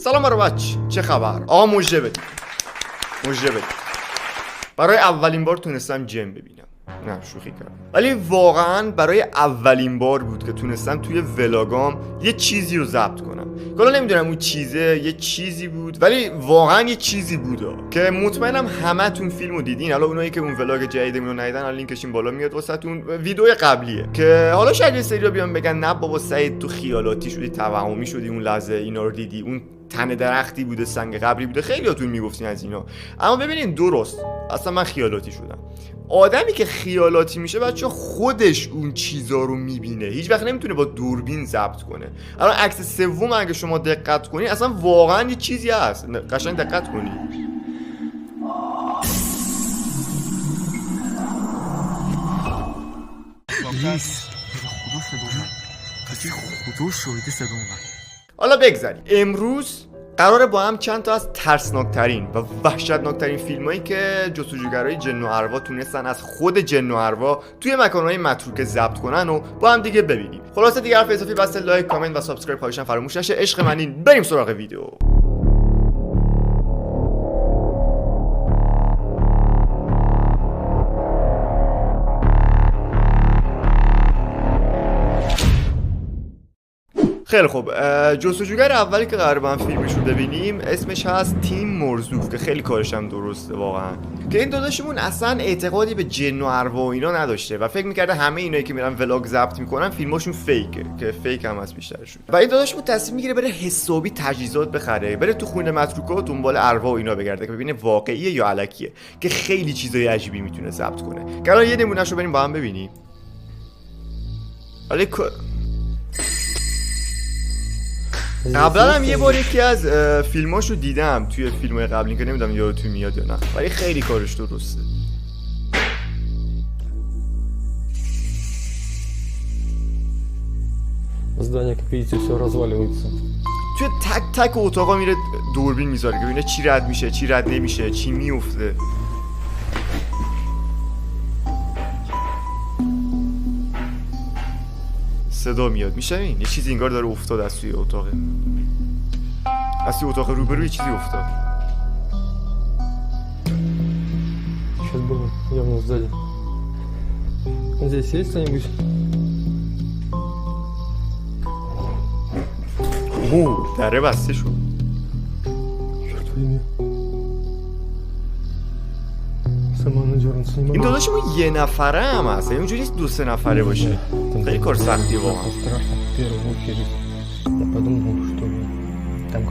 سلام برو بچه، چه خبر؟ آقا مژده بدید. برای اولین بار تونستم جیم ببینم. نه شوخی کردم، ولی واقعا برای اولین بار بود که تونستم توی ولاگام یه چیزی رو ضبط کنم. حالا نمیدونم اون چیزه یه چیزی بود، ولی واقعا یه چیزی بود که مطمئنم همتون فیلمو دیدین. حالا اونایی که اون ولاگ جدیدمون رو ندیدن، حالا لینکش این بالا میاد واسهتون. ویدیو قبلیه که حالا شاید یه سری بیان بگن نه بابا سعید تو خیالاتی شدی، توهمی شدی، اون لحظه اینا رو دیدی، اون تنه درختی بوده، سنگ قبری بوده، خیلیاتون میگفتین از اینا. اما ببینین درست، اصلا من خیالاتی شدم. آدمی که خیالاتی میشه بچه خودش اون چیزا رو میبینه، هیچ وقت نمیتونه با دوربین ضبط کنه. الان عکس سوم اگه شما دقت کنی اصلا واقعا یه چیزی هست، قشنگ دقت کنی. حالا بگذاریم امروز قراره با هم چند تا از ترسناکترین و وحشتناکترین فیلمایی که جستجوگرای جن و اروا تونستن از خود جن و اروا توی مکانهای متروکه ضبط کنن و با هم دیگه ببینیم. خلاصه دیگه حرف اضافی بس لایک، کامنت و سابسکرایب خواهشاً فراموش نشه. عشق منین، بریم سراغ ویدیو. خیلی خوب، جستجوگر اولی که قراره با هم فیلمش رو ببینیم اسمش هست تیم مرزوف که خیلی کارش هم درسته واقعا. که این داداشمون اصلا اعتقادی به جن و اروا و اینا نداشته و فکر میکرده همه اینایی که میرن ولاگ ضبط میکنن فیلماشون فیکه، که فیک هم از بیشترشون. و این داداشمون تصمیم میگیره بره حسابی تجهیزات بخره، بره تو خونه متروکا دنبال اروا و اینا بگرده که ببینه واقعیه یا الکیه، که خیلی چیزای عجیبی میتونه ضبط کنه. که الان یه نمونهشو بریم با هم ببینیم. قبلا هم یه بار یکی از فیلماشو دیدم توی فیلمای قبلی که نمیدونم یادتون میاد یا نه، ولی خیلی کارش درسته. Здание, как видите, все разваливается. توی تک تک اتاقا میره دوربین میذاره که ببینه چی رد میشه، چی رد نمیشه، چی میفته. صدا میاد، میشنوین؟ یه چیزی انگار داره افتاد از توی اتاقه، از توی اتاق روبرو یه چیزی افتاد. Сейчас было явно сзади. Здесь есть кто-нибудь? اوه، دره بسته شد. Черт возьми. Сама надернуться не могу. این داداشمون یه نفره هم هست، اونجوری نیست 2-3 نفره باشه. خیلی کار سختی واقعا. Страшно. В первую очередь я подумал, что там